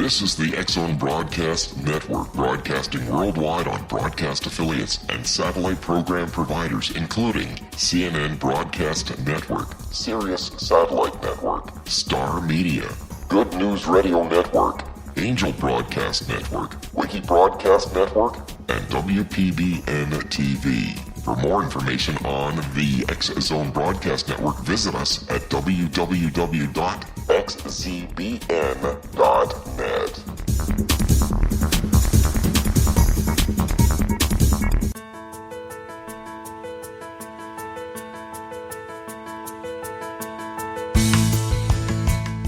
This is the X-Zone Broadcast Network, broadcasting worldwide on broadcast affiliates and satellite program providers, including CNN Broadcast Network, Sirius Satellite Network, Star Media, Good News Radio Network, Angel Broadcast Network, Wiki Broadcast Network, and WPBN TV. For more information on the X-Zone Broadcast Network, visit us at www.xzbn.net.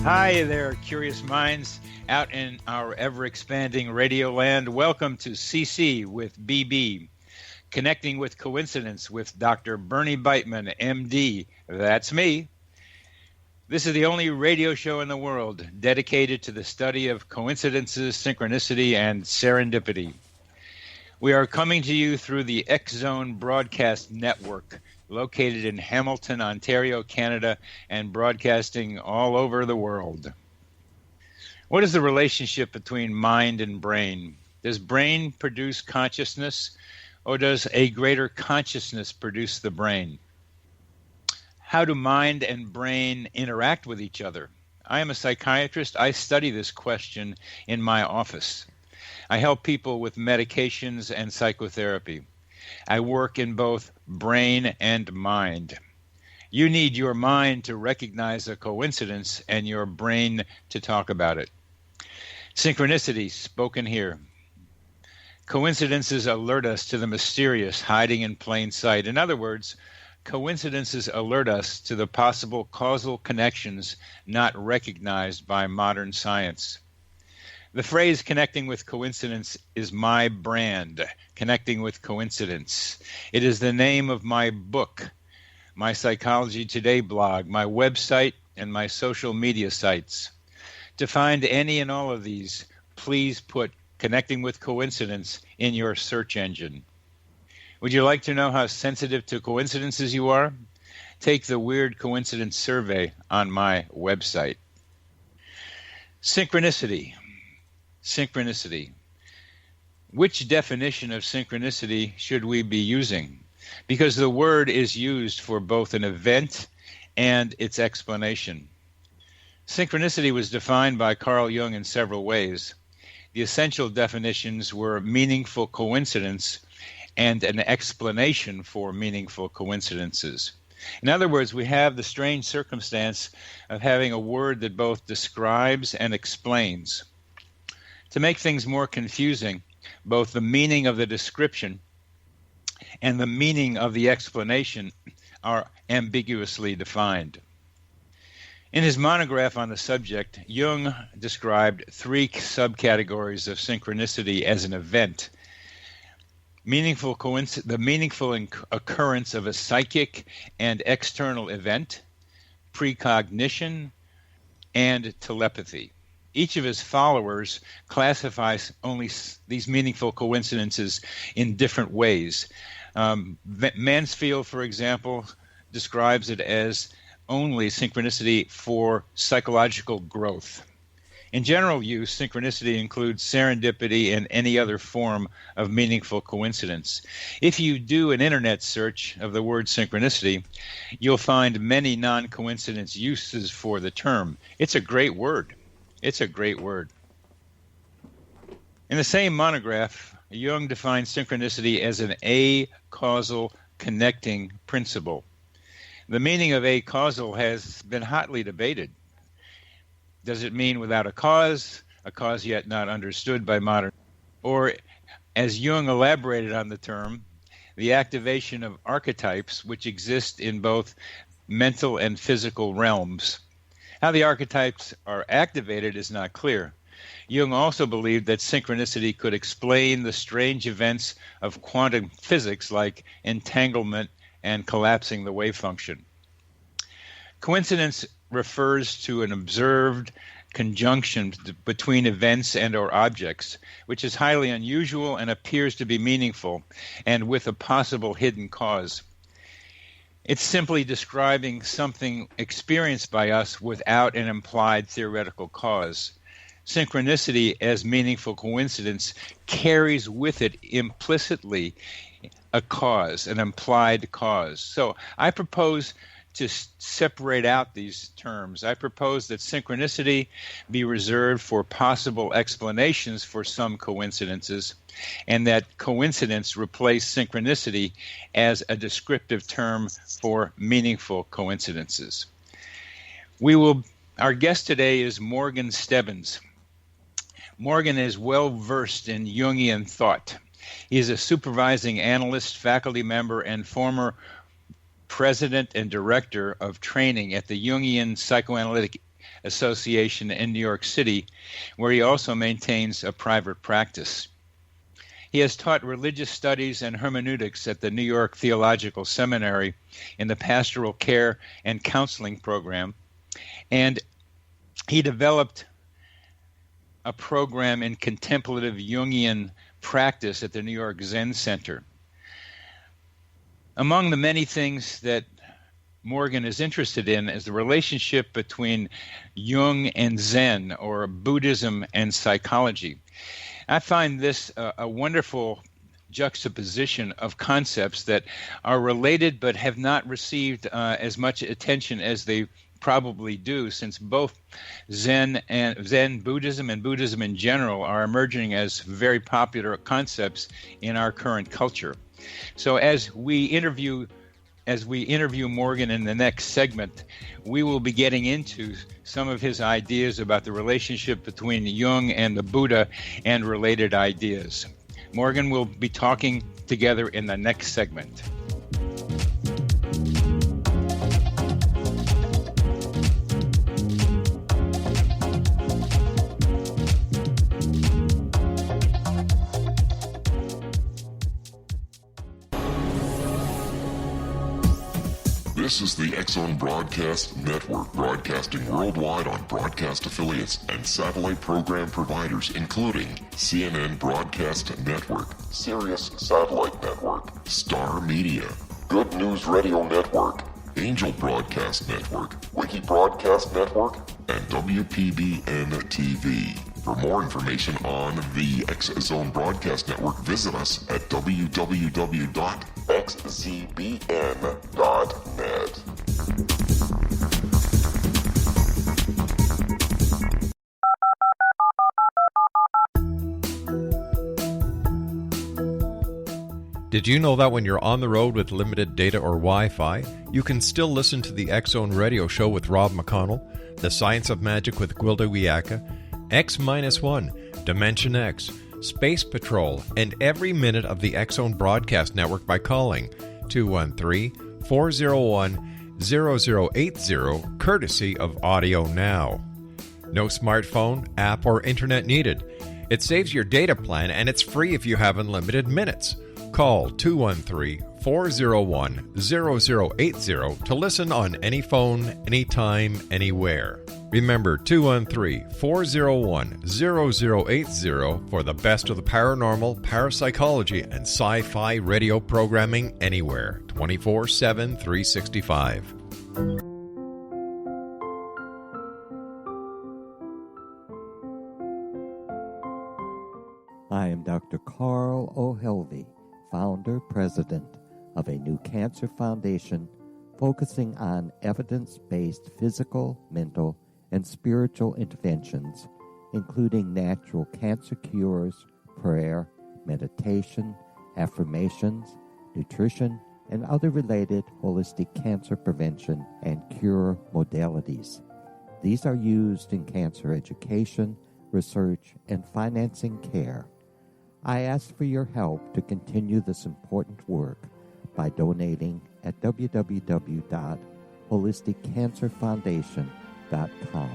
Hi there, curious minds out in our ever-expanding radio land. Welcome to CC with BB. Connecting with Coincidence with Dr. Bernie Beitman, MD. That's me. This is the only radio show in the world dedicated to the study of coincidences, synchronicity, and serendipity. We are coming to you through the X-Zone Broadcast Network, located in Hamilton, Ontario, Canada, and broadcasting all over the world. What is the relationship between mind and brain? Does brain produce consciousness? Or does a greater consciousness produce the brain? How do mind and brain interact with each other? I am a psychiatrist. I study this question in my office. I help people with medications and psychotherapy. I work in both brain and mind. You need your mind to recognize a coincidence and your brain to talk about it. Synchronicity, spoken here. Coincidences alert us to the mysterious hiding in plain sight. In other words, coincidences alert us to the possible causal connections not recognized by modern science. The phrase connecting with coincidence is my brand, Connecting with Coincidence. It is the name of my book, my Psychology Today blog, my website, and my social media sites. To find any and all of these, please put Connecting with Coincidence in your search engine. Would you like to know how sensitive to coincidences you are? Take the Weird Coincidence Survey on my website. Synchronicity. Synchronicity. Which definition of synchronicity should we be using? Because the word is used for both an event and its explanation. Synchronicity was defined by Carl Jung in several ways. The essential definitions were meaningful coincidence and an explanation for meaningful coincidences. In other words, we have the strange circumstance of having a word that both describes and explains. To make things more confusing, both the meaning of the description and the meaning of the explanation are ambiguously defined. In his monograph on the subject, Jung described three subcategories of synchronicity as an event. The meaningful occurrence of a psychic and external event, precognition, and telepathy. Each of his followers classifies only these meaningful coincidences in different ways. Mansfield, for example, describes it as only synchronicity for psychological growth. In general use, synchronicity includes serendipity and any other form of meaningful coincidence. If you do an internet search of the word synchronicity, you'll find many non-coincidence uses for the term. It's a great word. It's a great word. In the same monograph, Jung defines synchronicity as an acausal connecting principle. The meaning of acausal has been hotly debated. Does it mean without a cause yet not understood by modern, or, as Jung elaborated on the term, the activation of archetypes which exist in both mental and physical realms? How the archetypes are activated is not clear. Jung also believed that synchronicity could explain the strange events of quantum physics like entanglement and collapsing the wave function. Coincidence refers to an observed conjunction between events and or objects, which is highly unusual and appears to be meaningful, and with a possible hidden cause. It's simply describing something experienced by us without an implied theoretical cause. synchronicity as meaningful coincidence carries with it implicitly a cause, an implied cause. So I propose to separate out these terms. I propose that synchronicity be reserved for possible explanations for some coincidences, and that coincidence replace synchronicity as a descriptive term for meaningful coincidences. Our guest today is Morgan Stebbins. Morgan is well versed in Jungian thought. He is a supervising analyst, faculty member, and former president and director of training at the Jungian Psychoanalytic Association in New York City, where he also maintains a private practice. He has taught religious studies and hermeneutics at the New York Theological Seminary in the Pastoral Care and Counseling program, and he developed a program in Contemplative Jungian Practice at the New York Zen Center. Among the many things that Morgan is interested in is the relationship between Jung and Zen, or Buddhism and Psychology. I find this a wonderful juxtaposition of concepts that are related but have not received as much attention as they probably do, since both Zen Buddhism and Buddhism in general are emerging as very popular concepts in our current culture. So as we interview Morgan in the next segment, we will be getting into some of his ideas about the relationship between Jung and the Buddha and related ideas. Morgan will be talking together in the next segment. This is the X-Zone Broadcast Network, broadcasting worldwide on broadcast affiliates and satellite program providers, including CNN Broadcast Network, Sirius Satellite Network, Star Media, Good News Radio Network, Angel Broadcast Network, Wiki Broadcast Network, and WPBN TV. For more information on the X-Zone Broadcast Network, visit us at www.xzbn.net. Did you know that when you're on the road with limited data or Wi-Fi, you can still listen to the X-Zone Radio Show with Rob McConnell, The Science of Magic with Gwilda Wiyaka, X-1, Dimension X, Space Patrol, and every minute of the X-Zone Broadcast Network by calling 213-401-0080, courtesy of Audio Now. No smartphone, app, or internet needed. It saves your data plan, and it's free if you have unlimited minutes. Call 213-401-0080 to listen on any phone, anytime, anywhere. Remember 213-401-0080 for the best of the paranormal, parapsychology, and sci-fi radio programming anywhere, 24/7, 365. I am Dr. Carl O'Helvey, founder, president of a new cancer foundation focusing on evidence-based physical, mental, and spiritual interventions, including natural cancer cures, prayer, meditation, affirmations, nutrition, and other related holistic cancer prevention and cure modalities. These are used in cancer education, research, and financing care. I ask for your help to continue this important work by donating at www.holisticcancerfoundation.com.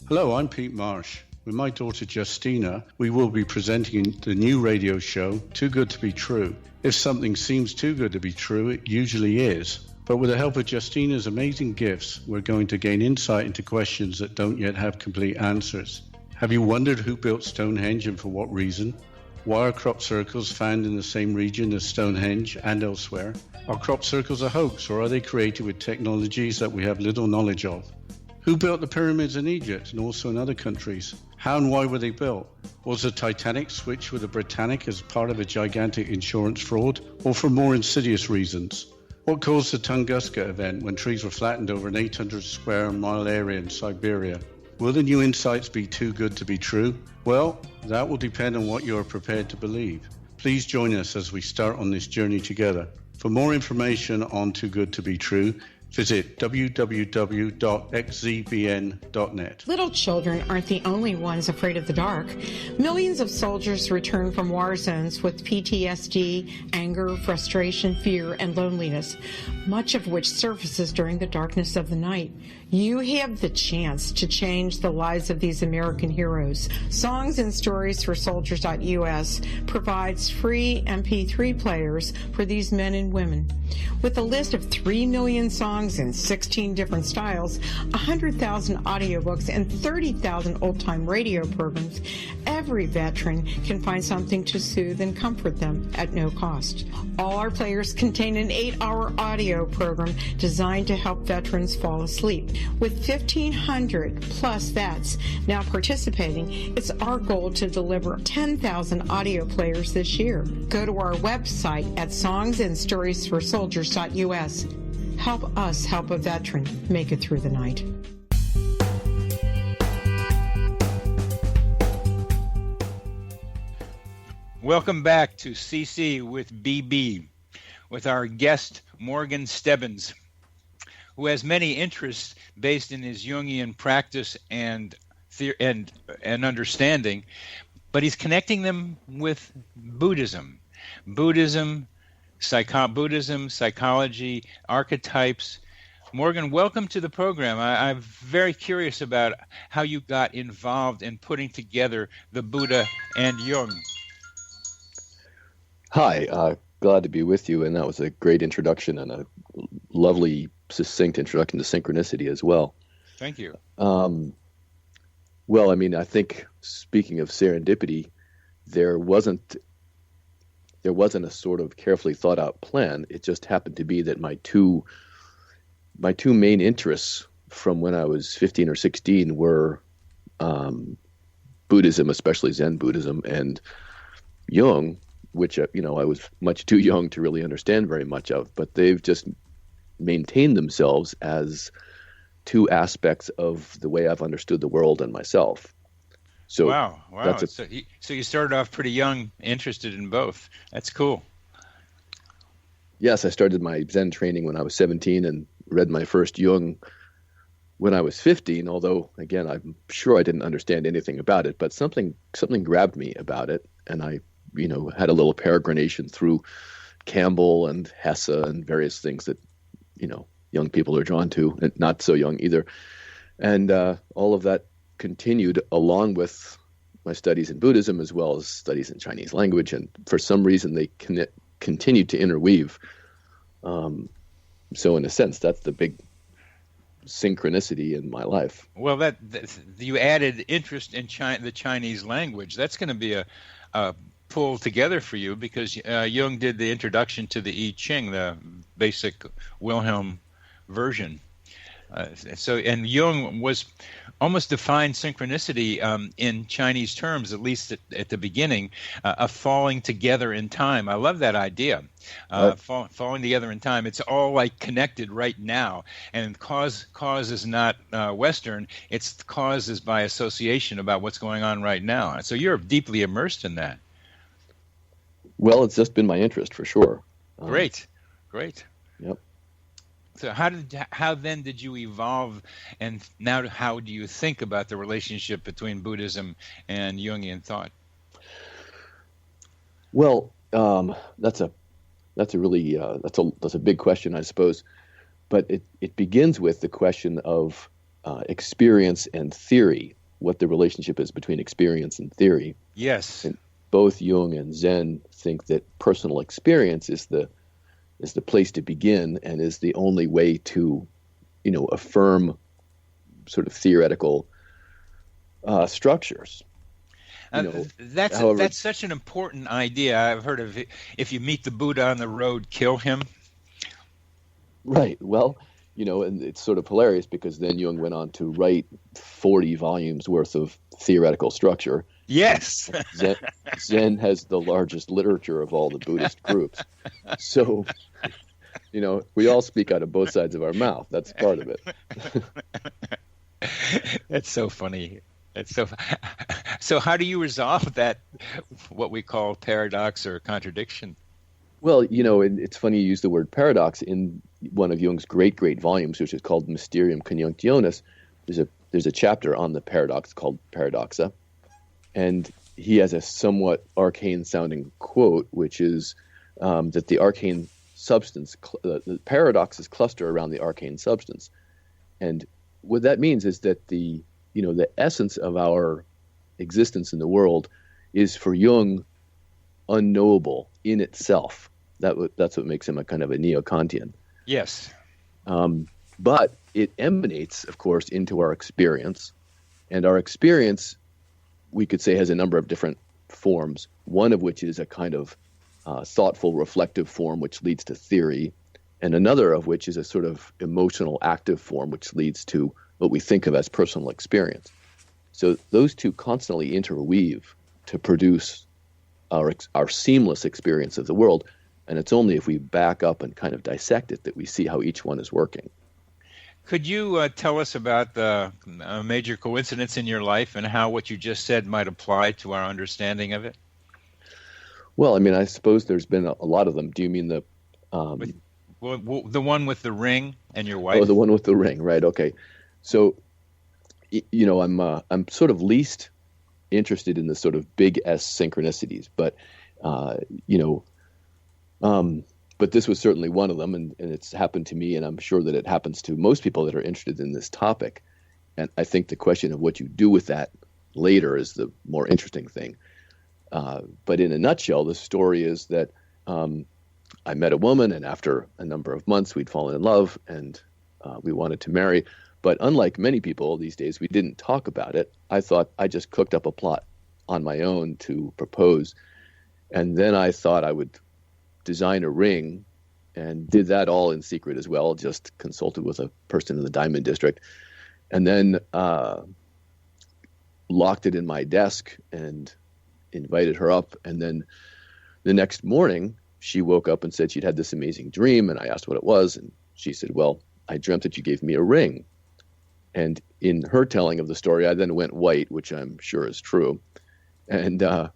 Hello, I'm Pete Marsh. With my daughter Justina, we will be presenting the new radio show, Too Good to Be True. If something seems too good to be true, it usually is. But with the help of Justina's amazing gifts, we're going to gain insight into questions that don't yet have complete answers. Have you wondered who built Stonehenge and for what reason? Why are crop circles found in the same region as Stonehenge and elsewhere? Are crop circles a hoax, or are they created with technologies that we have little knowledge of? Who built the pyramids in Egypt and also in other countries? How and why were they built? Was the Titanic switched with the Britannic as part of a gigantic insurance fraud, or for more insidious reasons? What caused the Tunguska event when trees were flattened over an 800 square mile area in Siberia? Will the new insights be too good to be true? Well, that will depend on what you are prepared to believe. Please join us as we start on this journey together. For more information on Too Good to Be True, visit www.xzbn.net. Little children aren't the only ones afraid of the dark. Millions of soldiers return from war zones with PTSD, anger, frustration, fear, and loneliness, much of which surfaces during the darkness of the night. You have the chance to change the lives of these American heroes. Songs and Stories for Soldiers.us provides free MP3 players for these men and women. With a list of 3 million songs in 16 different styles, 100,000 audiobooks, and 30,000 old-time radio programs, every veteran can find something to soothe and comfort them at no cost. All our players contain an 8-hour audio program designed to help veterans fall asleep. With 1,500 plus vets now participating, it's our goal to deliver 10,000 audio players this year. Go to our website at songsandstoriesforsoldiers.us. Help us help a veteran make it through the night. Welcome back to CC with BB, with our guest Morgan Stebbins, who has many interests based in his Jungian practice and understanding, but he's connecting them with Buddhism, psychology, archetypes. Morgan, welcome to the program. I'm very curious about how you got involved in putting together the Buddha and Jung. Hi, glad to be with you, and that was a great introduction and a lovely, succinct introduction to synchronicity as well. Thank you. Well, I mean, I think speaking of serendipity, there wasn't a sort of carefully thought out plan. It just happened to be that my two main interests from when I was 15 or 16 were Buddhism, especially Zen Buddhism, and Jung, which I was much too young to really understand very much of, but they've just maintained themselves as two aspects of the way I've understood the world and myself. So wow. So you started off pretty young, interested in both. That's cool. Yes, I started my Zen training when I was 17 and read my first Jung when I was 15, although, again, I'm sure I didn't understand anything about it, but something grabbed me about it, and I had a little peregrination through Campbell and Hesse and various things that, young people are drawn to, and not so young either. And all of that continued along with my studies in Buddhism as well as studies in Chinese language. And for some reason, they continued to interweave. So in a sense, that's the big synchronicity in my life. Well, that you added interest in the Chinese language. That's going to be a pull together for you, because Jung did the introduction to the I Ching, the basic Wilhelm version. And Jung was almost defined synchronicity in Chinese terms, at least at the beginning, a falling together in time. I love that idea, falling together in time. It's all like connected right now, and cause is not Western. It's cause is by association about what's going on right now. So you're deeply immersed in that. Well, it's just been my interest for sure. Great. Yep. So how then did you evolve, and now how do you think about the relationship between Buddhism and Jungian thought? Well, that's a really that's a big question, I suppose, but it begins with the question of experience and theory, what the relationship is between experience and theory. Yes. And both Jung and Zen think that personal experience is the place to begin and is the only way to, affirm sort of theoretical structures. That's such an important idea. I've heard of it. If you meet the Buddha on the road, kill him. Right. Well, and it's sort of hilarious because then Jung went on to write 40 volumes worth of theoretical structure. Yes. Zen has the largest literature of all the Buddhist groups. So, we all speak out of both sides of our mouth. That's part of it. That's so funny. So how do you resolve that, what we call paradox or contradiction? Well, it's funny you use the word paradox. In one of Jung's great volumes, which is called Mysterium Conjunctionis, there's a chapter on the paradox called Paradoxa. And he has a somewhat arcane-sounding quote, which is that the arcane substance, the paradoxes cluster around the arcane substance. And what that means is that the essence of our existence in the world is for Jung unknowable in itself. That's what makes him a kind of a neo-Kantian. Yes. But it emanates, of course, into our experience. And our experience, we could say, has a number of different forms, one of which is a kind of thoughtful, reflective form, which leads to theory, and another of which is a sort of emotional, active form, which leads to what we think of as personal experience. So those two constantly interweave to produce our seamless experience of the world, and it's only if we back up and kind of dissect it that we see how each one is working. Could you tell us about the major coincidence in your life and how what you just said might apply to our understanding of it? Well, I suppose there's been a lot of them. Do you mean the one with the ring and your wife? Oh, the one with the ring, right? Okay. So, I'm sort of least interested in the sort of big S synchronicities, but but this was certainly one of them, and it's happened to me, and I'm sure that it happens to most people that are interested in this topic. And I think the question of what you do with that later is the more interesting thing. But in a nutshell, the story is that I met a woman, and after a number of months, we'd fallen in love, and we wanted to marry. But unlike many people these days, we didn't talk about it. I thought I just cooked up a plot on my own to propose. And then I thought I would design a ring, and did that all in secret as well, just consulted with a person in the Diamond District. And then locked it in my desk and invited her up. And then the next morning, she woke up and said she'd had this amazing dream, and I asked what it was, and she said, well, I dreamt that you gave me a ring. And in her telling of the story, I then went white, which I'm sure is true. And I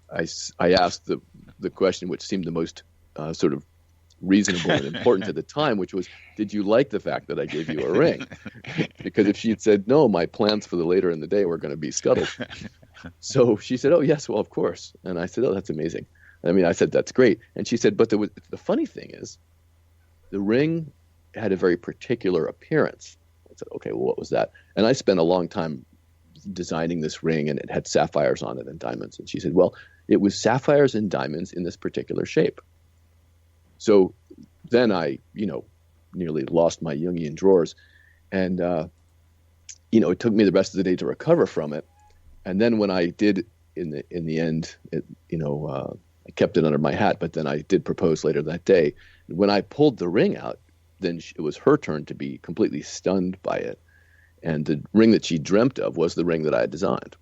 asked the question which seemed the most sort of reasonable and important at the time, which was, did you like the fact that I gave you a ring? Because if she had said no, my plans for the later in the day were going to be scuttled. So she said, oh, yes, well, of course. And I said, oh, that's amazing. I said, that's great. And she said, but the funny thing is, the ring had a very particular appearance. I said, okay, well, what was that? And I spent a long time designing this ring, and it had sapphires on it and diamonds. And she said, well, it was sapphires and diamonds in this particular shape. So then I, nearly lost my Jungian drawers. And, it took me the rest of the day to recover from it. And then when I did, in the end, I kept it under my hat, but then I did propose later that day. When I pulled the ring out, then it was her turn to be completely stunned by it. And the ring that she dreamt of was the ring that I had designed.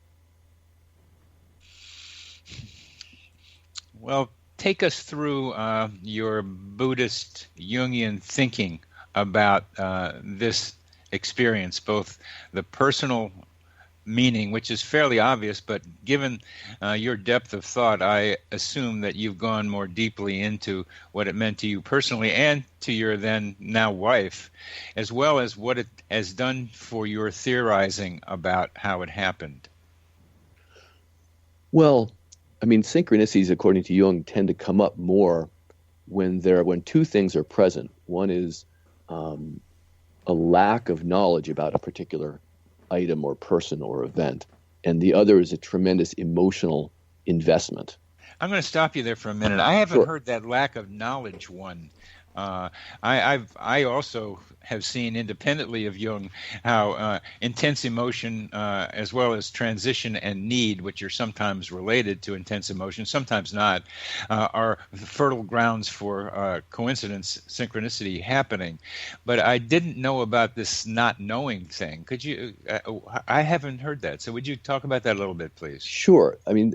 Well, take us through your Buddhist Jungian thinking about this experience, both the personal meaning, which is fairly obvious, but given your depth of thought, I assume that you've gone more deeply into what it meant to you personally and to your then now wife, as well as what it has done for your theorizing about how it happened. Well, synchronicities, according to Jung, tend to come up more when two things are present. One is a lack of knowledge about a particular item or person or event, and the other is a tremendous emotional investment. I'm going to stop you there for a minute. I haven't heard that lack of knowledge one. I also have seen independently of Jung how intense emotion, as well as transition and need, which are sometimes related to intense emotion, sometimes not, are fertile grounds for coincidence, synchronicity happening. But I didn't know about this not knowing thing. Could you? I haven't heard that. So would you talk about that a little bit, please? Sure. I mean,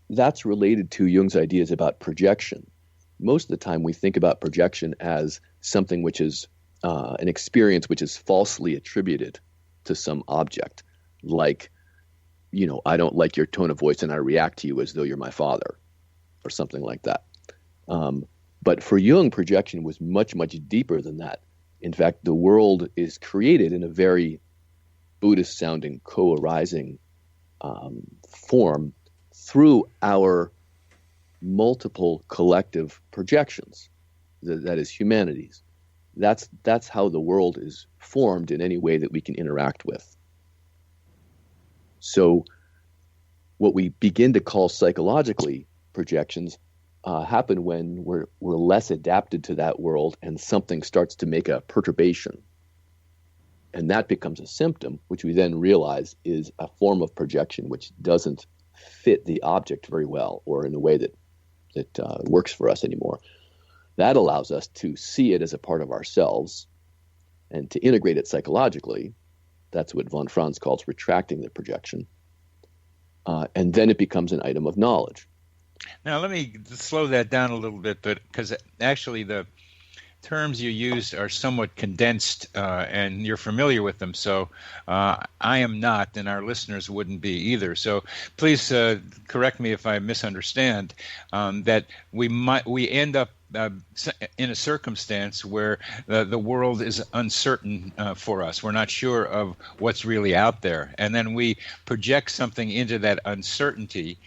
that's related to Jung's ideas about projection. Most of the time we think about projection as something which is an experience which is falsely attributed to some object. Like, I don't like your tone of voice and I react to you as though you're my father, or something like that. But for Jung, projection was much, much deeper than that. In fact, the world is created in a very Buddhist-sounding, co-arising form through our multiple collective projections, that is humanity's. That's how the world is formed in any way that we can interact with. So what we begin to call psychologically projections happen when we're less adapted to that world and something starts to make a perturbation. And that becomes a symptom, which we then realize is a form of projection which doesn't fit the object very well, or in a way that works for us anymore. That allows us to see it as a part of ourselves and to integrate it psychologically. That's what von Franz calls retracting the projection. And then it becomes an item of knowledge. Now, let me slow that down a little bit, but because actually the terms you use are somewhat condensed, and you're familiar with them. So I am not, and our listeners wouldn't be either. So please correct me if I misunderstand. That we end up in a circumstance where the world is uncertain for us. We're not sure of what's really out there, and then we project something into that uncertainty,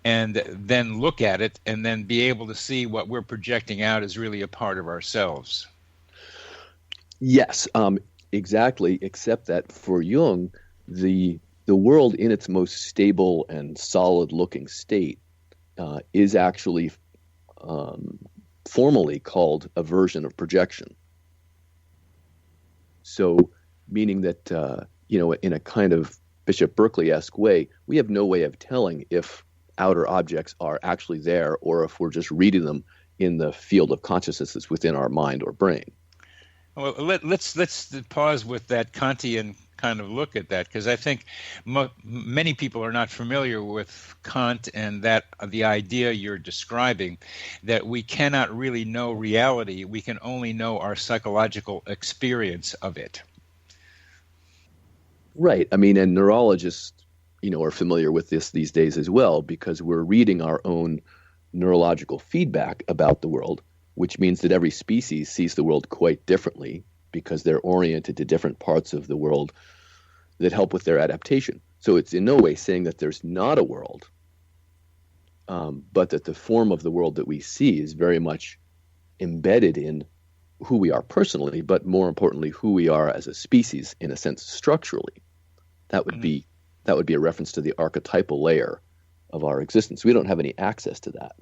and then look at it, and then be able to see what we're projecting out is really a part of ourselves. Yes, exactly, except that for Jung, the world in its most stable and solid-looking state is actually formally called a version of projection. So, meaning that, in a kind of Bishop Berkeley-esque way, we have no way of telling if outer objects are actually there or if we're just reading them in the field of consciousness that's within our mind or brain. Well, let's pause with that Kantian kind of look at that, because I think many people are not familiar with Kant and that the idea you're describing, that we cannot really know reality, we can only know our psychological experience of it. Right. I mean, and neurologists, are familiar with this these days as well, because we're reading our own neurological feedback about the world, which means that every species sees the world quite differently because they're oriented to different parts of the world that help with their adaptation. So it's in no way saying that there's not a world, but that the form of the world that we see is very much embedded in who we are personally, but more importantly, who we are as a species, in a sense, structurally. That would be a reference to the archetypal layer of our existence. We don't have any access to that.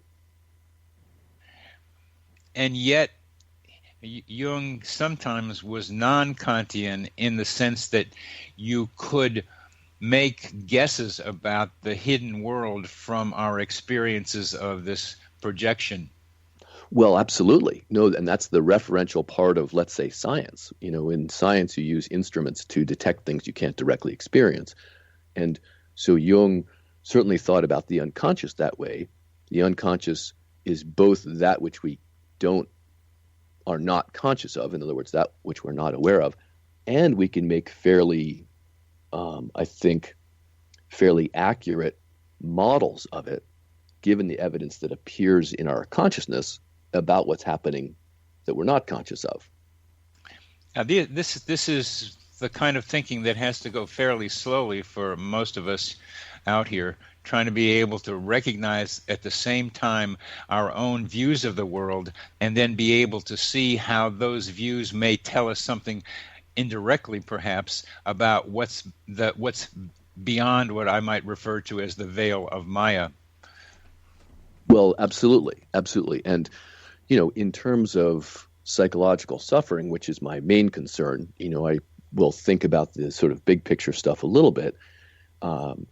And yet, Jung sometimes was non-Kantian in the sense that you could make guesses about the hidden world from our experiences of this projection. Well, absolutely. No, and that's the referential part of, let's say, science. In science, you use instruments to detect things you can't directly experience. And so Jung certainly thought about the unconscious that way. The unconscious is both that which we are not conscious of, in other words, that which we're not aware of, and we can make fairly accurate models of it, given the evidence that appears in our consciousness about what's happening that we're not conscious of. Now, this is the kind of thinking that has to go fairly slowly for most of us out here, trying to be able to recognize at the same time our own views of the world, and then be able to see how those views may tell us something indirectly, perhaps, about what's beyond what I might refer to as the veil of Maya. Well, absolutely. And, in terms of psychological suffering, which is my main concern, I will think about the sort of big picture stuff a little bit. Jung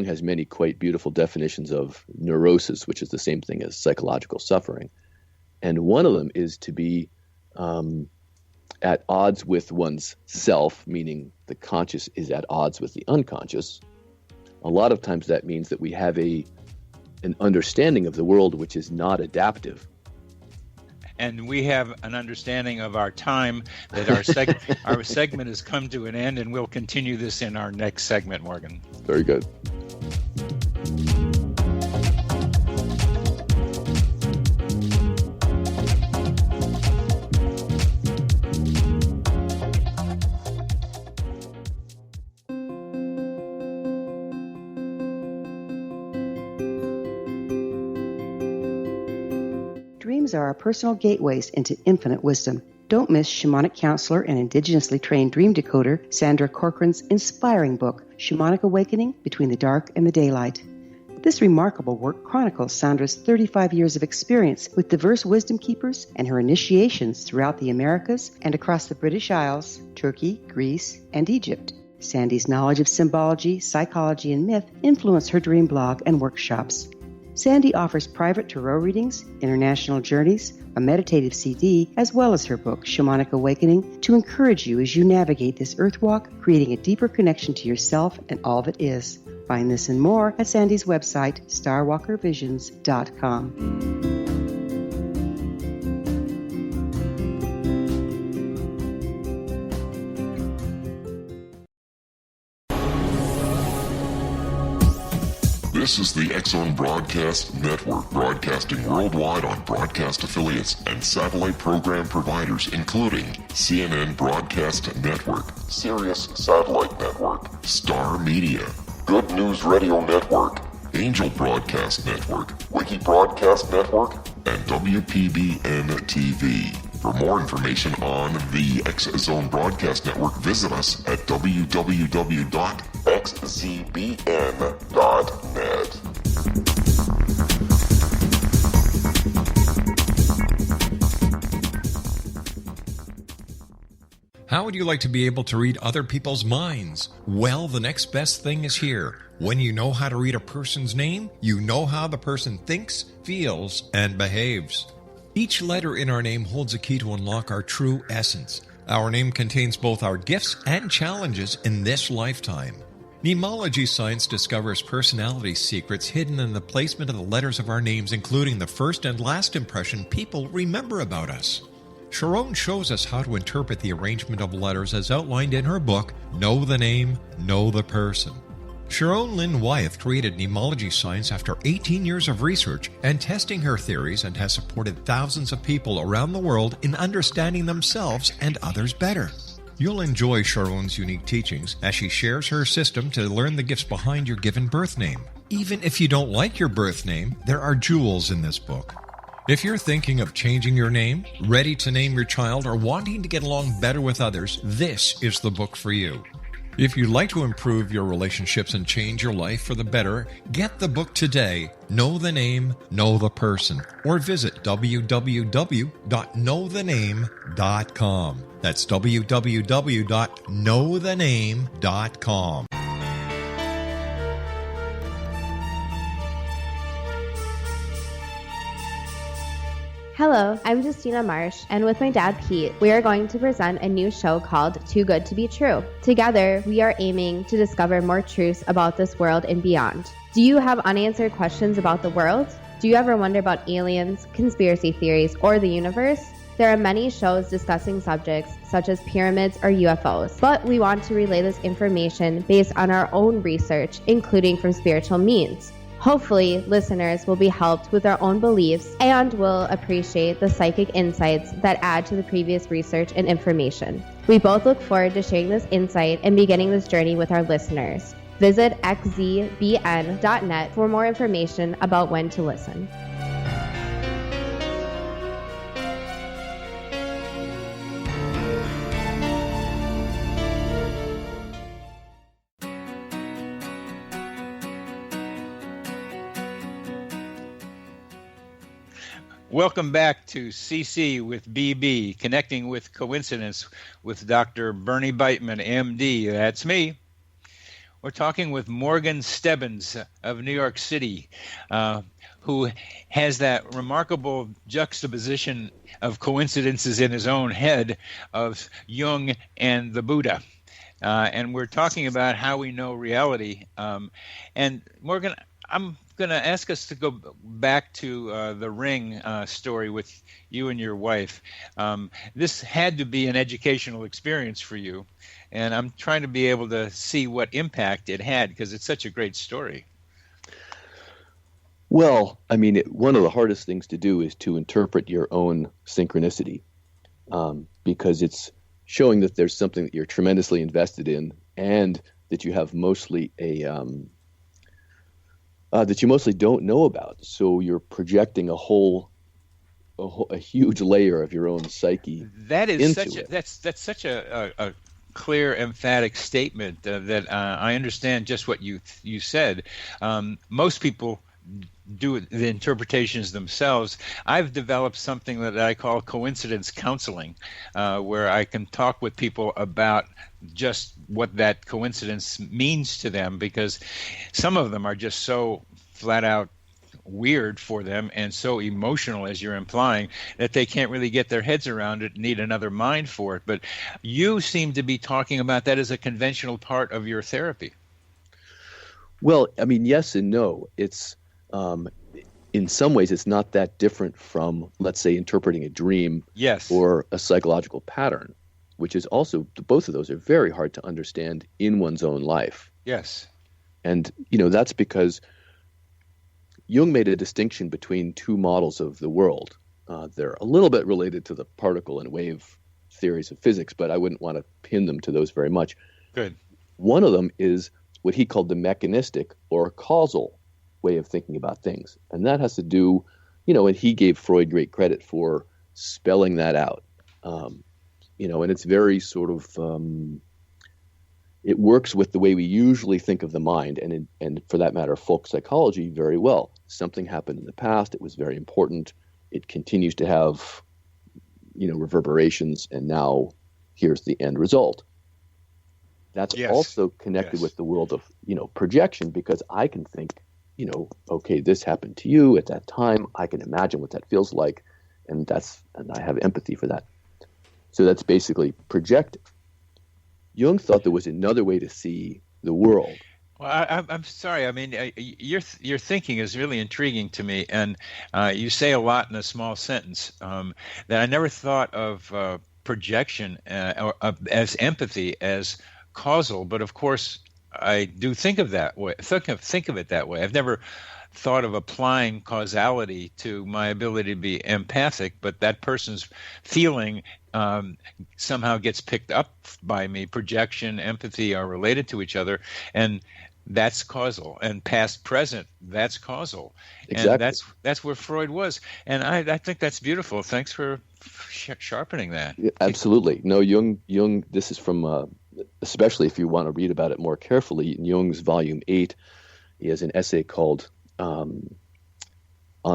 has many quite beautiful definitions of neurosis, which is the same thing as psychological suffering. And one of them is to be at odds with one's self, meaning the conscious is at odds with the unconscious. A lot of times that means that we have an understanding of the world which is not adaptive. And we have an understanding of our time that our segment has come to an end, and we'll continue this in our next segment, Morgan. Very good. Dreams are our personal gateways into infinite wisdom. Don't miss shamanic counselor and indigenously trained dream decoder Sandra Corcoran's inspiring book, Shamanic Awakening Between the Dark and the Daylight. This remarkable work chronicles Sandra's 35 years of experience with diverse wisdom keepers and her initiations throughout the Americas and across the British Isles, Turkey, Greece, and Egypt. Sandy's knowledge of symbology, psychology, and myth influence her dream blog and workshops. Sandy offers private tarot readings, international journeys, a meditative CD, as well as her book, Shamanic Awakening, to encourage you as you navigate this earth walk, creating a deeper connection to yourself and all that is. Find this and more at Sandy's website, starwalkervisions.com. This is the X-Zone Broadcast Network, broadcasting worldwide on broadcast affiliates and satellite program providers, including CNN Broadcast Network, Sirius Satellite Network, Star Media, Good News Radio Network, Angel Broadcast Network, Wiki Broadcast Network, and WPBN TV. For more information on the X-Zone Broadcast Network, visit us at www.xzbn.net. How would you like to be able to read other people's minds? Well, the next best thing is here. When you know how to read a person's name, you know how the person thinks, feels, and behaves. Each letter in our name holds a key to unlock our true essence. Our name contains both our gifts and challenges in this lifetime. Mnemology science discovers personality secrets hidden in the placement of the letters of our names, including the first and last impression people remember about us. Sharon shows us how to interpret the arrangement of letters as outlined in her book, Know the Name, Know the Person. Sharon Lynn Wyeth created mnemology science after 18 years of research and testing her theories, and has supported thousands of people around the world in understanding themselves and others better. You'll enjoy Sharon's unique teachings as she shares her system to learn the gifts behind your given birth name. Even if you don't like your birth name, there are jewels in this book. If you're thinking of changing your name, ready to name your child, or wanting to get along better with others, this is the book for you. If you'd like to improve your relationships and change your life for the better, get the book today, Know the Name, Know the Person, or visit www.knowthename.com. That's www.knowthename.com. Hello, I'm Justina Marsh, and with my dad Pete, we are going to present a new show called Too Good to Be True. Together, we are aiming to discover more truths about this world and beyond. Do you have unanswered questions about the world? Do you ever wonder about aliens, conspiracy theories, or the universe? There are many shows discussing subjects such as pyramids or UFOs, but we want to relay this information based on our own research, including from spiritual means. Hopefully, listeners will be helped with their own beliefs and will appreciate the psychic insights that add to the previous research and information. We both look forward to sharing this insight and beginning this journey with our listeners. Visit xzbn.net for more information about when to listen. Welcome back to CC with BB, Connecting with Coincidence with Dr. Bernie Beitman, MD. That's me. We're talking with Morgan Stebbins of New York City, who has that remarkable juxtaposition of coincidences in his own head of Jung and the Buddha. And we're talking about how we know reality. And Morgan, I'm going to ask us to go back to the ring story with you and your wife. This had to be an educational experience for you, and I'm trying to be able to see what impact it had because it's such a great story. Well, I mean, one of the hardest things to do is to interpret your own synchronicity, because it's showing that there's something that you're tremendously invested in and that you have mostly that you mostly don't know about. So you're projecting a huge layer of your own psyche. That is into it. That's such a clear, emphatic statement that I understand just what you said. Most people do the interpretations themselves. I've developed something that I call coincidence counseling, where I can talk with people about just what that coincidence means to them, because some of them are just so flat out weird for them and so emotional, as you're implying, that they can't really get their heads around it, need another mind for it. But you seem to be talking about that as a conventional part of your therapy. Well, I mean, yes and no. It's in some ways, it's not that different from, let's say, interpreting a dream, yes, or a psychological pattern, which is also, both of those are very hard to understand in one's own life. Yes. And, that's because Jung made a distinction between two models of the world. They're a little bit related to the particle and wave theories of physics, but I wouldn't want to pin them to those very much. Good. One of them is what he called the mechanistic or causal way of thinking about things. And that has to do, and he gave Freud great credit for spelling that out. And it's very sort of, it works with the way we usually think of the mind, and for that matter, folk psychology very well. Something happened in the past. It was very important. It continues to have, reverberations, and now here's the end result. That's also connected with the world of, projection, because I can think, okay, this happened to you at that time. I can imagine what that feels like, and I have empathy for that. So that's basically projective. Jung thought there was another way to see the world. Well, I'm sorry. I mean, your thinking is really intriguing to me, and you say a lot in a small sentence that I never thought of projection or as empathy as causal. But of course, I do think of that way. Think of it that way. I've never thought of applying causality to my ability to be empathic, but that person's feeling somehow gets picked up by me. Projection, empathy are related to each other, and that's causal. And past, present, that's causal. Exactly. And that's where Freud was. And I think that's beautiful. Thanks for sharpening that. Yeah, absolutely. No, Jung. This is from, especially if you want to read about it more carefully, in Jung's Volume 8, he has an essay called On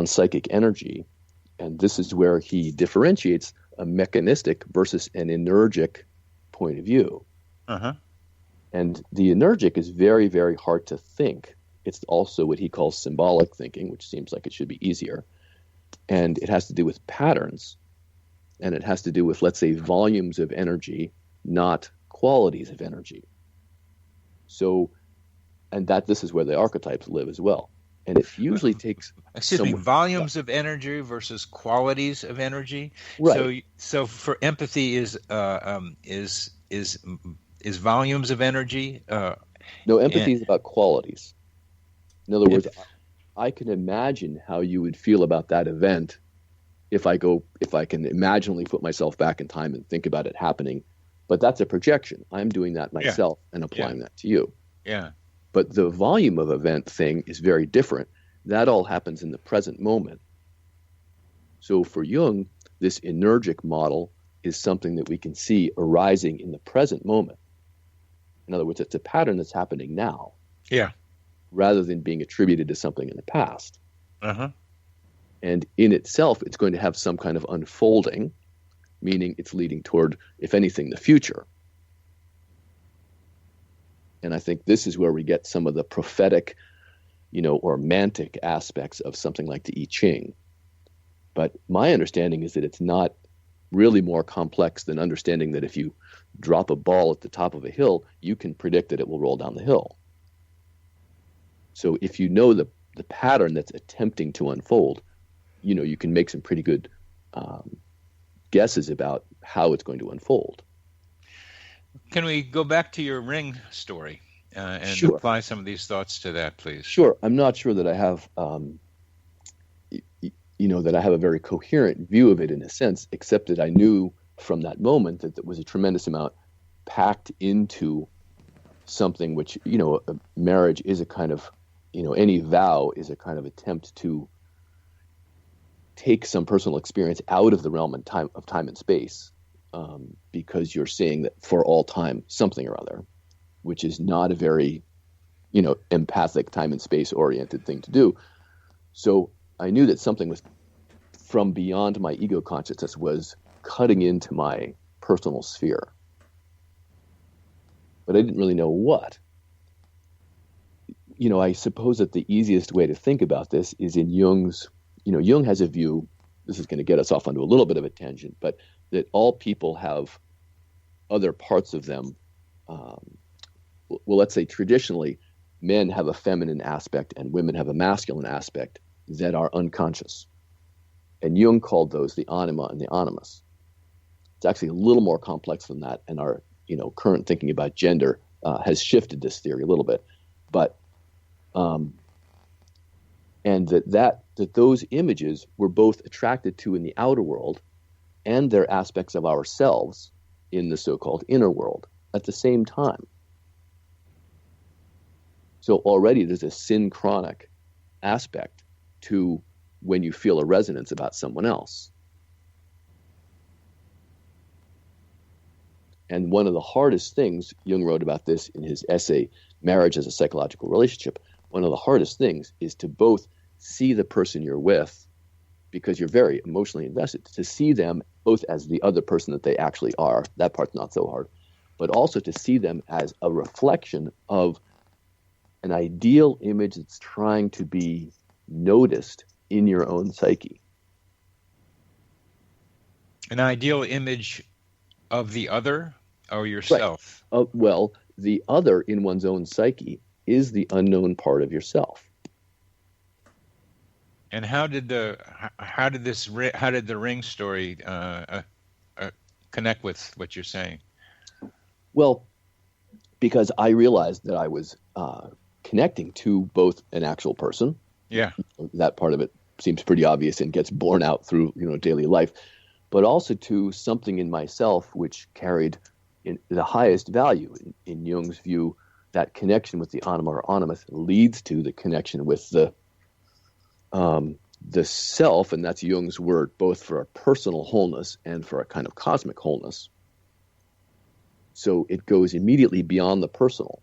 Psychic Energy. And this is where he differentiates a mechanistic versus an energic point of view. Uh-huh. And the energic is very, very hard to think. It's also what he calls symbolic thinking, which seems like it should be easier. And it has to do with patterns. And it has to do with, let's say, volumes of energy, not qualities of energy. So, and this is where the archetypes live as well. And it usually takes volumes of energy versus qualities of energy. Right. So for empathy is volumes of energy. No, empathy is about qualities. In other words, I can imagine how you would feel about that event if I can imaginally put myself back in time and think about it happening. But that's a projection. I'm doing that myself and applying that to you. Yeah. But the volume of event thing is very different. That all happens in the present moment. So for Jung, this energic model is something that we can see arising in the present moment. In other words, it's a pattern that's happening now. Yeah. Rather than being attributed to something in the past. Uh-huh. And in itself, it's going to have some kind of unfolding, meaning it's leading toward, if anything, the future. And I think this is where we get some of the prophetic, or mantic aspects of something like the I Ching. But my understanding is that it's not really more complex than understanding that if you drop a ball at the top of a hill, you can predict that it will roll down the hill. So if you know the pattern that's attempting to unfold, you can make some pretty good guesses about how it's going to unfold. Can we go back to your ring story and Sure. apply some of these thoughts to that, please? Sure. I'm not sure that I have, that I have a very coherent view of it in a sense, except that I knew from that moment that there was a tremendous amount packed into something which, a marriage is a kind of, any vow is a kind of attempt to take some personal experience out of the realm and time and space, because you're saying that for all time something or other, which is not a very, empathic time and space oriented thing to do. So I knew that something was from beyond my ego consciousness was cutting into my personal sphere, but I didn't really know what. I suppose that the easiest way to think about this is in Jung's, Jung has a view, this is going to get us off onto a little bit of a tangent, but that all people have other parts of them. Let's say traditionally, men have a feminine aspect and women have a masculine aspect that are unconscious. And Jung called those the anima and the animus. It's actually a little more complex than that, and our current thinking about gender has shifted this theory a little bit. But and that those images were both attracted to in the outer world and their aspects of ourselves in the so-called inner world at the same time. So already there's a synchronic aspect to when you feel a resonance about someone else. And one of the hardest things, Jung wrote about this in his essay, Marriage as a Psychological Relationship, one of the hardest things is to both see the person you're with, because you're very emotionally invested, to see them both as the other person that they actually are, that part's not so hard, but also to see them as a reflection of an ideal image that's trying to be noticed in your own psyche. An ideal image of the other or yourself? Right. Well, the other in one's own psyche is the unknown part of yourself. And how did the ring story connect with what you're saying? Well, because I realized that I was connecting to both an actual person. Yeah. That part of it seems pretty obvious and gets borne out through daily life, but also to something in myself which carried in the highest value. In Jung's view, that connection with the anima or animus leads to the connection with the self, and that's Jung's word both for a personal wholeness and for a kind of cosmic wholeness. So it goes immediately beyond the personal.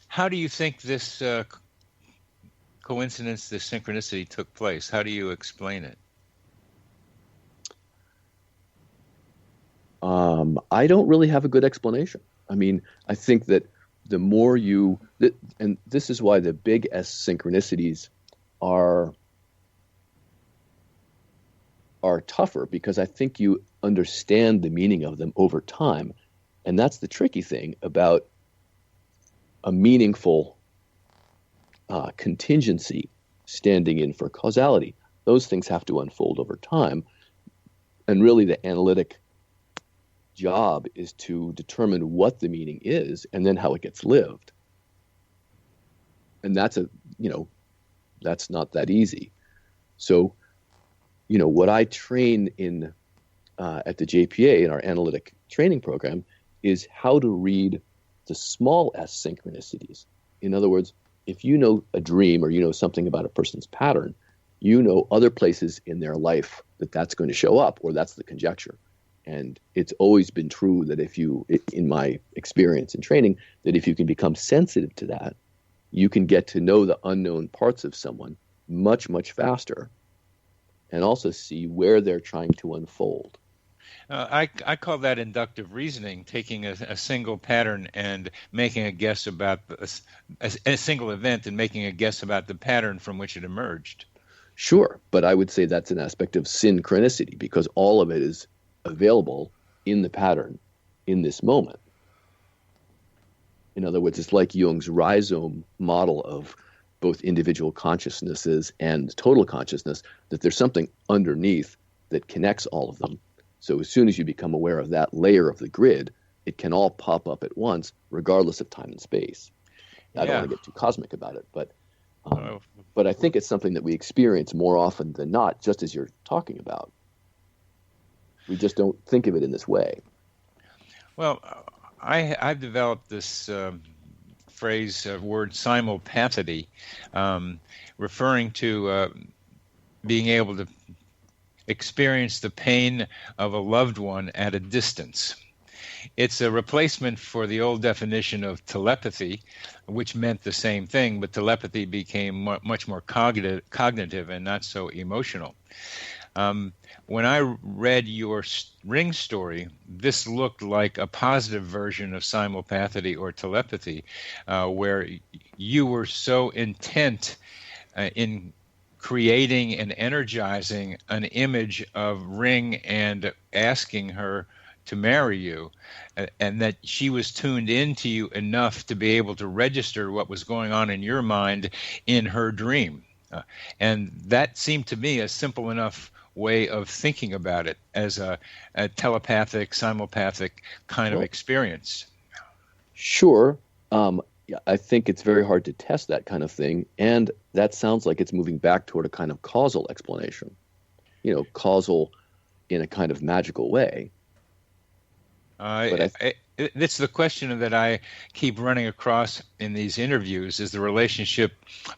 How do you think this coincidence, this synchronicity took place? How do you explain it? I don't really have a good explanation. I mean, I think that the more and this is why the big S synchronicities are tougher, because I think you understand the meaning of them over time. And that's the tricky thing about a meaningful contingency standing in for causality. Those things have to unfold over time. And really the analytic job is to determine what the meaning is and then how it gets lived. And that's that's not that easy. So, what I train in at the JPA in our analytic training program is how to read the small s synchronicities. In other words, if you know a dream or you know something about a person's pattern, you know other places in their life that's going to show up, or that's the conjecture. And it's always been true that in my experience and training, that if you can become sensitive to that, you can get to know the unknown parts of someone much, much faster, and also see where they're trying to unfold. I call that inductive reasoning, taking a single pattern and making a guess about a single event and making a guess about the pattern from which it emerged. Sure, but I would say that's an aspect of synchronicity, because all of it is available in the pattern in this moment. In other words, it's like Jung's rhizome model of both individual consciousnesses and total consciousness, that there's something underneath that connects all of them. So as soon as you become aware of that layer of the grid, it can all pop up at once, regardless of time and space. I don't want to get too cosmic about it, but I think it's something that we experience more often than not, just as you're talking about. We just don't think of it in this way. Well, I've developed this word simulpathity, referring to being able to experience the pain of a loved one at a distance. It's a replacement for the old definition of telepathy, which meant the same thing, but telepathy became much more cognitive and not so emotional. When I read your ring story, this looked like a positive version of simulpathity or telepathy, where you were so intent in creating and energizing an image of Ring and asking her to marry you, and that she was tuned into you enough to be able to register what was going on in your mind in her dream. And that seemed to me a simple enough way of thinking about it as a telepathic, simulpathic kind of experience. Sure. I think it's very hard to test that kind of thing, and that sounds like it's moving back toward a kind of causal explanation, causal in a kind of magical way. It's the question that I keep running across in these interviews, is the relationship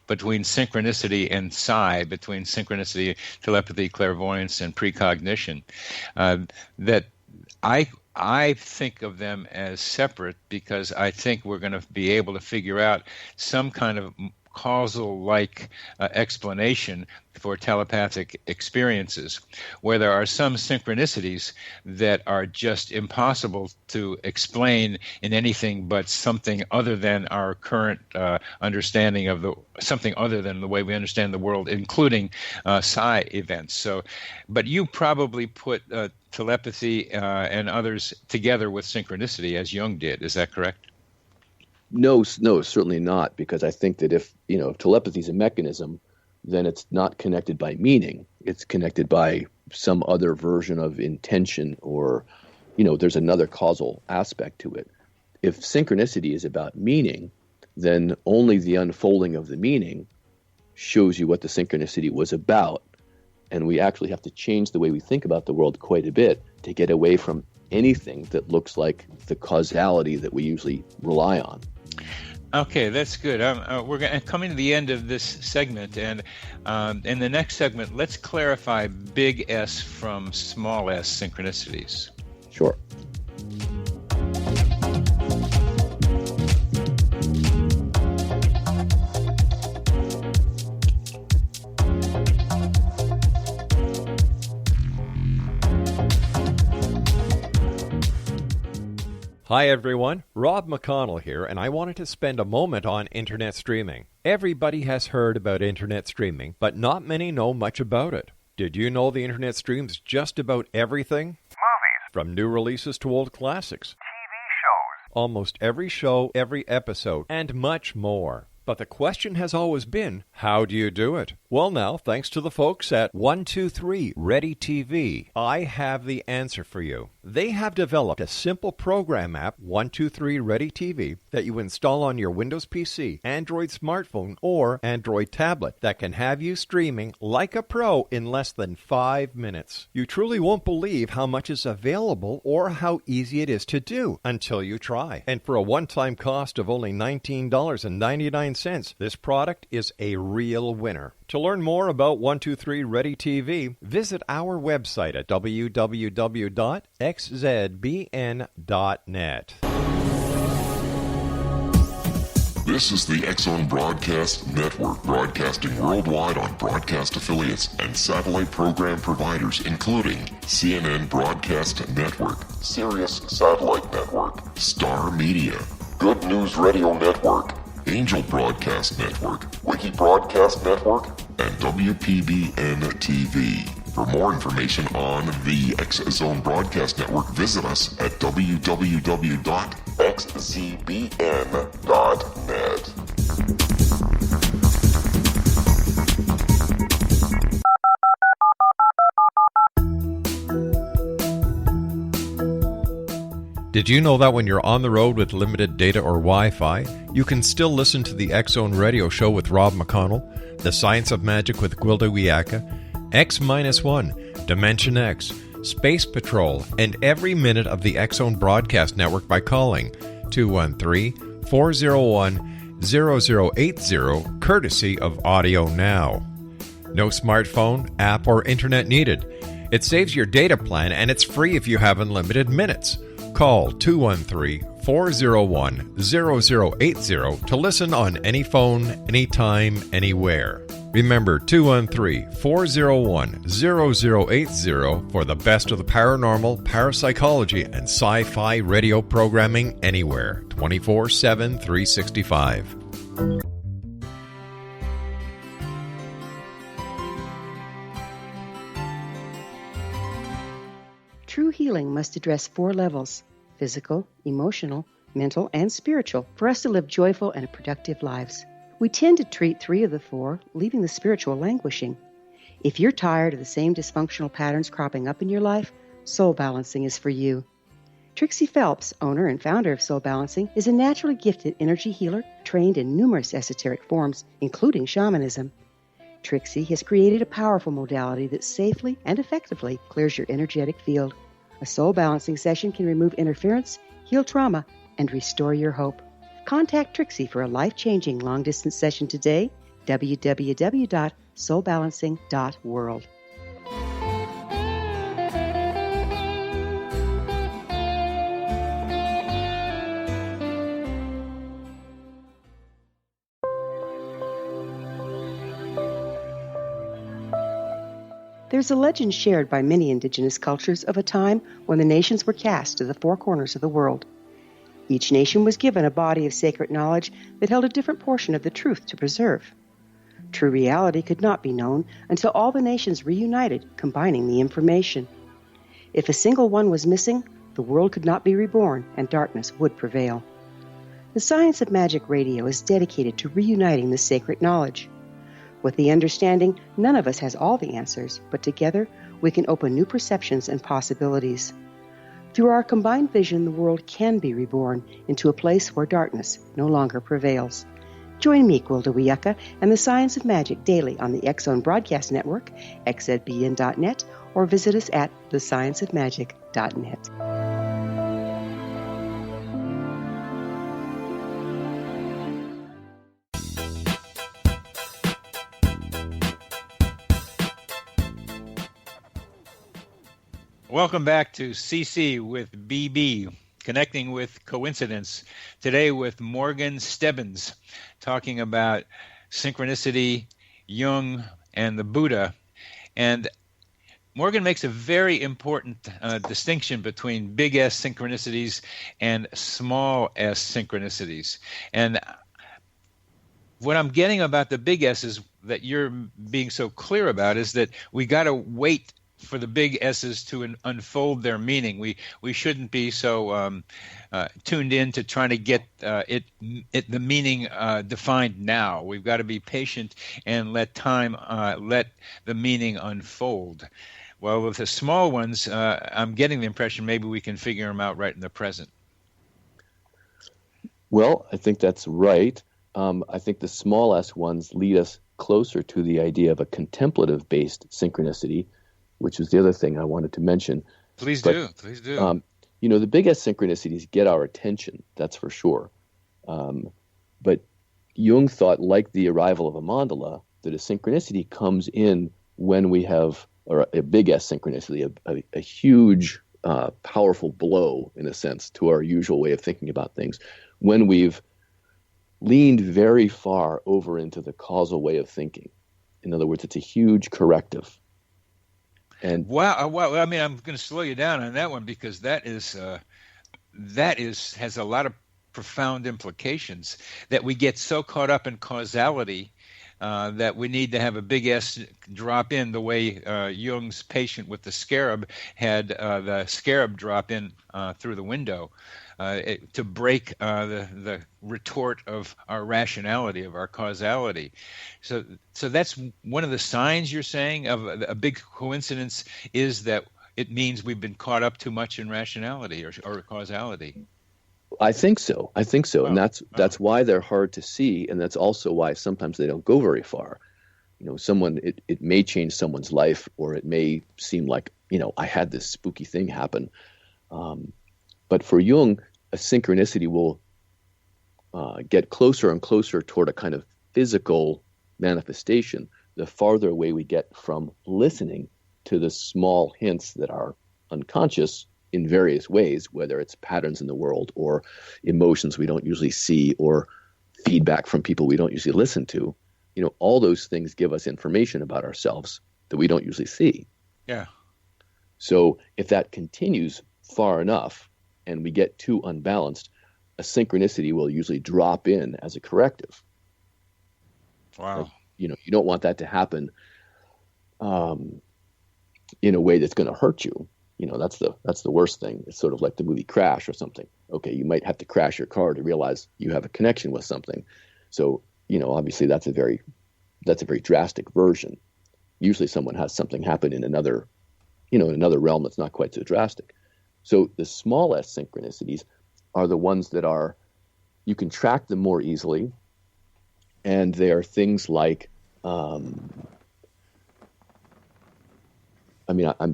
between synchronicity and psi, between synchronicity, telepathy, clairvoyance, and precognition. That I think of them as separate, because I think we're going to be able to figure out some kind of causal-like explanation for telepathic experiences, where there are some synchronicities that are just impossible to explain in anything but something other than our current understanding of something other than the way we understand the world, including psi events. So, but you probably put telepathy and others together with synchronicity, as Jung did. Is that correct? No, certainly not, because I think that if telepathy is a mechanism, then it's not connected by meaning. It's connected by some other version of intention, or, there's another causal aspect to it. If synchronicity is about meaning, then only the unfolding of the meaning shows you what the synchronicity was about. And we actually have to change the way we think about the world quite a bit to get away from anything that looks like the causality that we usually rely on. Okay, that's good. We're coming to the end of this segment, and in the next segment, let's clarify big S from small s synchronicities. Sure. Hi everyone, Rob McConnell here, and I wanted to spend a moment on internet streaming. Everybody has heard about internet streaming, but not many know much about it. Did you know the internet streams just about everything? Movies. From new releases to old classics. TV shows. Almost every show, every episode, and much more. But the question has always been, how do you do it? Well now, thanks to the folks at 123 Ready TV, I have the answer for you. They have developed a simple program app, 123 Ready TV, that you install on your Windows PC, Android smartphone, or Android tablet that can have you streaming like a pro in less than 5 minutes. You truly won't believe how much is available or how easy it is to do until you try. And for a one-time cost of only $19.99, this product is a real winner. To learn more about 123 Ready TV, visit our website at www.xzbn.net. This is the X-Zone Broadcast Network, broadcasting worldwide on broadcast affiliates and satellite program providers, including CNN Broadcast Network, Sirius Satellite Network, Star Media, Good News Radio Network, Angel Broadcast Network, Wiki Broadcast Network, and WPBN TV. For more information on the X-Zone Broadcast Network, visit us at www.xzbn.net. Did you know that when you're on the road with limited data or Wi-Fi, you can still listen to the X-Zone Radio Show with Rob McConnell, The Science of Magic with Gwilda Wiyaka, X-1, Dimension X, Space Patrol, and every minute of the X-Zone Broadcast Network by calling 213-401-0080, courtesy of Audio Now. No smartphone, app, or internet needed. It saves your data plan, and it's free if you have unlimited minutes. Call 213-401-0080 to listen on any phone, anytime, anywhere. Remember 213-401-0080 for the best of the paranormal, parapsychology, and sci-fi radio programming anywhere, 24/7, 365. True healing must address 4 levels: physical, emotional, mental, and spiritual, for us to live joyful and productive lives. We tend to treat 3 of the 4, leaving the spiritual languishing. If you're tired of the same dysfunctional patterns cropping up in your life, Soul Balancing is for you. Trixie Phelps, owner and founder of Soul Balancing, is a naturally gifted energy healer trained in numerous esoteric forms, including shamanism. Trixie has created a powerful modality that safely and effectively clears your energetic field. A Soul Balancing session can remove interference, heal trauma, and restore your hope. Contact Trixie for a life-changing long-distance session today, www.soulbalancing.world. There's a legend shared by many indigenous cultures of a time when the nations were cast to the 4 corners of the world. Each nation was given a body of sacred knowledge that held a different portion of the truth to preserve. True reality could not be known until all the nations reunited, combining the information. If a single one was missing, the world could not be reborn and darkness would prevail. The Science of Magic Radio is dedicated to reuniting the sacred knowledge. With the understanding, none of us has all the answers, but together we can open new perceptions and possibilities. Through our combined vision, the world can be reborn into a place where darkness no longer prevails. Join me, Gwilda Wiyaka, and the Science of Magic daily on the X-Zone Broadcast Network, xzbn.net, or visit us at thescienceofmagic.net. Welcome back to CC with BB, Connecting with Coincidence. Today with Morgan Stebbins, talking about synchronicity, Jung, and the Buddha. And Morgan makes a very important distinction between big S synchronicities and small S synchronicities. And what I'm getting about the big S's that you're being so clear about is that we got to wait for the big S's to unfold their meaning. We shouldn't be so tuned in to trying to get the meaning defined now. We've got to be patient and let time let the meaning unfold. Well, with the small ones, I'm getting the impression maybe we can figure them out right in the present. Well, I think that's right. I think the small S ones lead us closer to the idea of a contemplative-based synchronicity, which is the other thing I wanted to mention. Please do. The big S synchronicities get our attention, that's for sure. But Jung thought, like the arrival of a mandala, that a synchronicity comes in when we have, or a big S synchronicity, a huge, powerful blow, in a sense, to our usual way of thinking about things, when we've leaned very far over into the causal way of thinking. In other words, it's a huge corrective. And wow, I mean, I'm going to slow you down on that one, because that has a lot of profound implications, that we get so caught up in causality that we need to have a big S drop in, the way Jung's patient with the scarab had the scarab drop in through the window to break the retort of our rationality, of our causality. So that's one of the signs, you're saying, of a big coincidence, is that it means we've been caught up too much in rationality or causality. I think so. And that's why they're hard to see, and that's also why sometimes they don't go very far. It may change someone's life, or it may seem like, I had this spooky thing happen. But for Jung, a synchronicity will get closer and closer toward a kind of physical manifestation the farther away we get from listening to the small hints that are unconscious in various ways, whether it's patterns in the world or emotions we don't usually see or feedback from people we don't usually listen to. All those things give us information about ourselves that we don't usually see. Yeah. So if that continues far enough and we get too unbalanced, a synchronicity will usually drop in as a corrective. Wow. You don't want that to happen in a way that's going to hurt you. That's the worst thing. It's sort of like the movie Crash or something. Okay, you might have to crash your car to realize you have a connection with something. So, obviously that's a very drastic version. Usually someone has something happen in another realm that's not quite so drastic. So the smallest synchronicities are the ones that you can track them more easily. And they are things like, I'm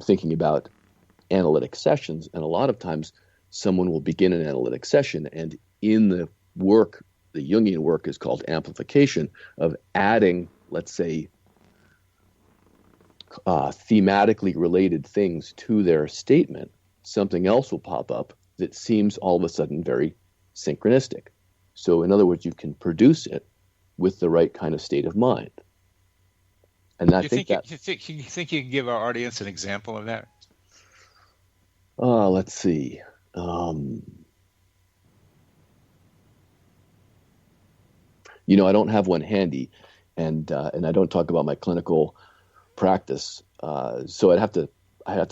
thinking about analytic sessions, and a lot of times someone will begin an analytic session, and in the work, the Jungian work is called amplification, of adding, let's say, thematically related things to their statement. Something else will pop up that seems all of a sudden very synchronistic. So in other words, you can produce it with the right kind of state of mind. And you think you can give our audience an example of that? Let's see. I don't have one handy, and I don't talk about my clinical practice. So I have to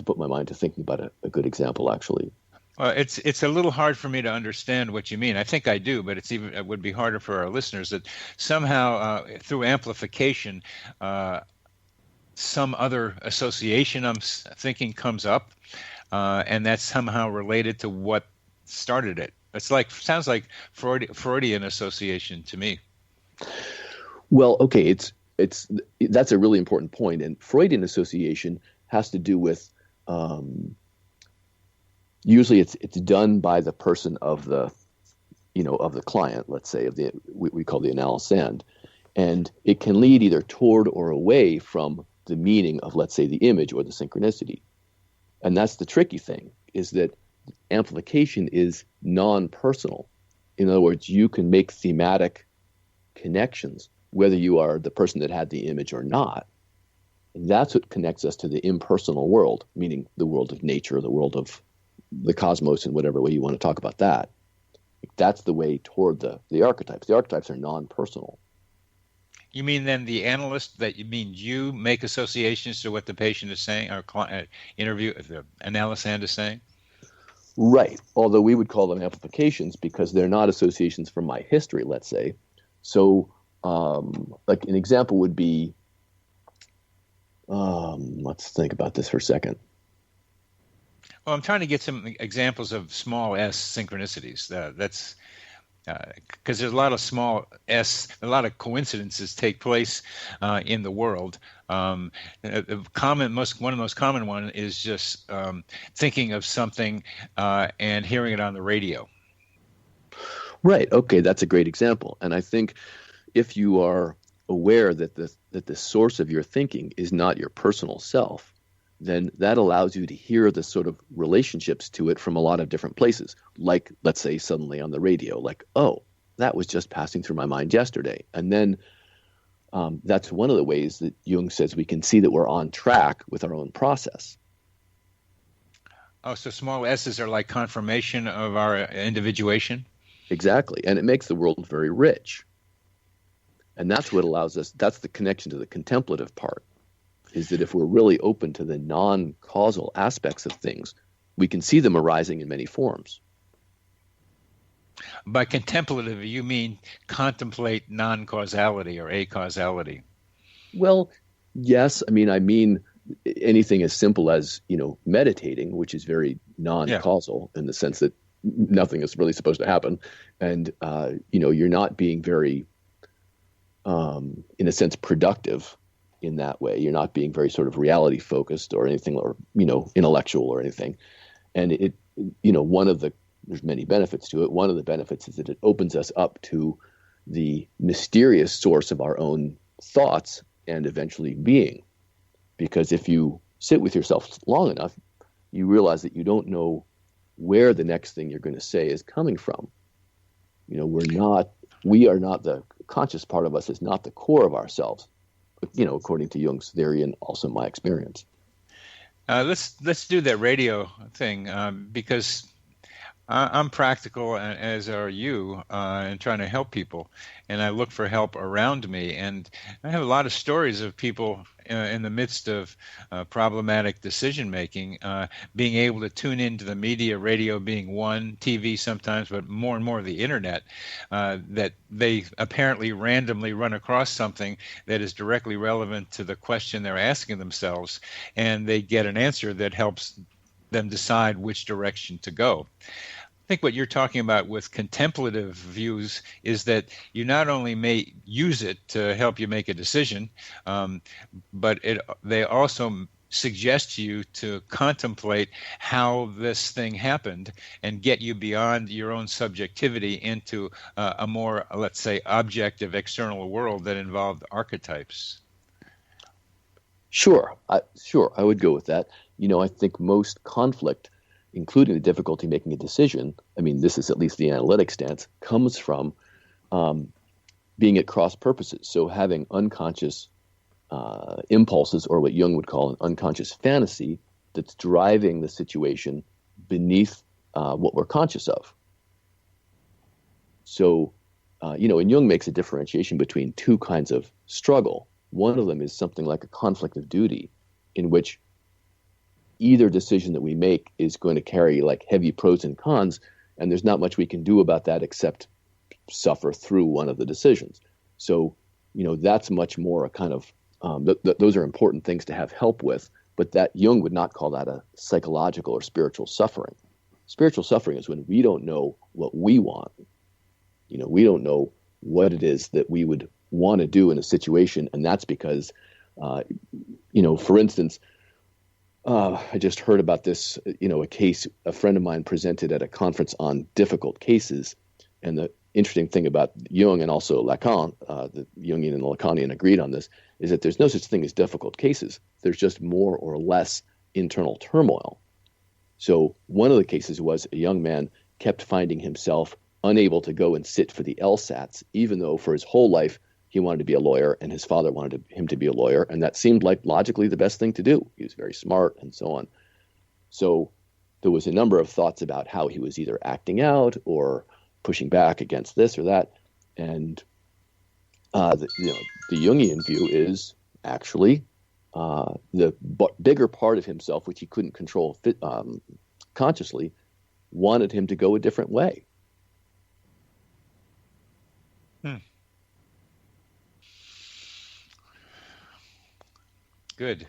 put my mind to thinking about a good example, actually. It's a little hard for me to understand what you mean. I think I do, but it would be harder for our listeners, that somehow through amplification, some other association I'm thinking comes up, and that's somehow related to what started it. Sounds like Freudian association to me. Well, okay, that's a really important point, and Freudian association has to do with usually it's done by the person of the client, let's say, of we call the analyst, and it can lead either toward or away from the meaning of, let's say, the image or the synchronicity. And that's the tricky thing, is that amplification is non-personal. In other words, you can make thematic connections whether you are the person that had the image or not. And that's what connects us to the impersonal world, meaning the world of nature, the world of the cosmos, in whatever way you want to talk about that. That's the way toward the archetypes. The archetypes are non-personal. You mean then the analyst, you make associations to what the patient is saying, or the analyst is saying? Right. Although we would call them amplifications because they're not associations from my history, let's say. So like an example would be, let's think about this for a second. Well, I'm trying to get some examples of small s synchronicities. That's because there's a lot of small s, a lot of coincidences take place in the world. One of the most common one is just thinking of something and hearing it on the radio. Right. Okay, that's a great example. And I think if you are aware that the source of your thinking is not your personal self, then that allows you to hear the sort of relationships to it from a lot of different places. Like, let's say, suddenly on the radio, like, oh, that was just passing through my mind yesterday. And then that's one of the ways that Jung says we can see that we're on track with our own process. Oh, so small s's are like confirmation of our individuation? Exactly. And it makes the world very rich. And that's what allows us, that's the connection to the contemplative part, is that if we're really open to the non-causal aspects of things, we can see them arising in many forms. By contemplative, you mean contemplate non-causality or acausality? Well, yes. I mean anything as simple as, meditating, which is very non-causal in the sense that nothing is really supposed to happen. And, you're not being very, in a sense, productive in that way. You're not being very sort of reality focused or anything, or, intellectual or anything. And it, there's many benefits to it. One of the benefits is that it opens us up to the mysterious source of our own thoughts and eventually being. Because if you sit with yourself long enough, you realize that you don't know where the next thing you're going to say is coming from. We are not the conscious part of us is not the core of ourselves, according to Jung's theory and also my experience. Let's do that radio thing because I'm practical, as are you, in trying to help people, and I look for help around me. And I have a lot of stories of people in the midst of problematic decision-making, being able to tune into the media, radio being one, TV sometimes, but more and more the internet, that they apparently randomly run across something that is directly relevant to the question they're asking themselves, and they get an answer that helps them decide which direction to go. I think what you're talking about with contemplative views is that you not only may use it to help you make a decision, but they also suggest to you to contemplate how this thing happened and get you beyond your own subjectivity into a more, let's say, objective external world that involved archetypes. Sure, I would go with that. I think most conflict, including the difficulty making a decision, this is at least the analytic stance, comes from being at cross purposes. So having unconscious impulses, or what Jung would call an unconscious fantasy, that's driving the situation beneath what we're conscious of. So, and Jung makes a differentiation between two kinds of struggle. One of them is something like a conflict of duty, in which either decision that we make is going to carry like heavy pros and cons, and there's not much we can do about that except suffer through one of the decisions. So, that's much more a kind of, those are important things to have help with, but that Jung would not call that a psychological or spiritual suffering. Spiritual suffering is when we don't know what we want. We don't know what it is that we would want to do in a situation, and that's because, for instance, I just heard about this, a case a friend of mine presented at a conference on difficult cases. And the interesting thing about Jung and also Lacan, the Jungian and the Lacanian agreed on this, is that there's no such thing as difficult cases. There's just more or less internal turmoil. So one of the cases was a young man kept finding himself unable to go and sit for the LSATs, even though for his whole life he wanted to be a lawyer, and his father wanted him to be a lawyer, and that seemed like logically the best thing to do. He was very smart and so on. So there was a number of thoughts about how he was either acting out or pushing back against this or that. And the Jungian view is actually the bigger part of himself, which he couldn't control consciously, wanted him to go a different way. Good.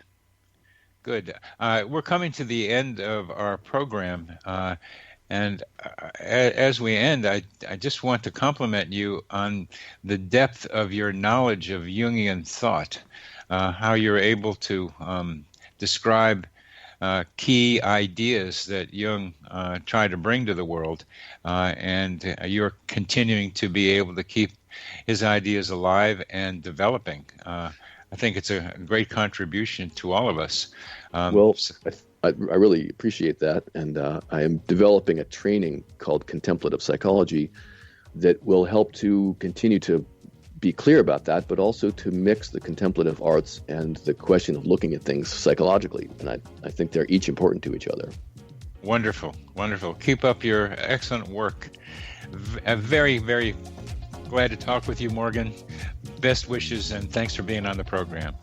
We're coming to the end of our program, and as we end, I just want to compliment you on the depth of your knowledge of Jungian thought, how you're able to describe key ideas that Jung tried to bring to the world, and you're continuing to be able to keep his ideas alive and developing. I think it's a great contribution to all of us. I really appreciate that, and I am developing a training called Contemplative Psychology, that will help to continue to be clear about that, but also to mix the contemplative arts and the question of looking at things psychologically. And I think they're each important to each other. Wonderful, wonderful. Keep up your excellent work. Very, very glad to talk with you, Morgan. Best wishes, and thanks for being on the program.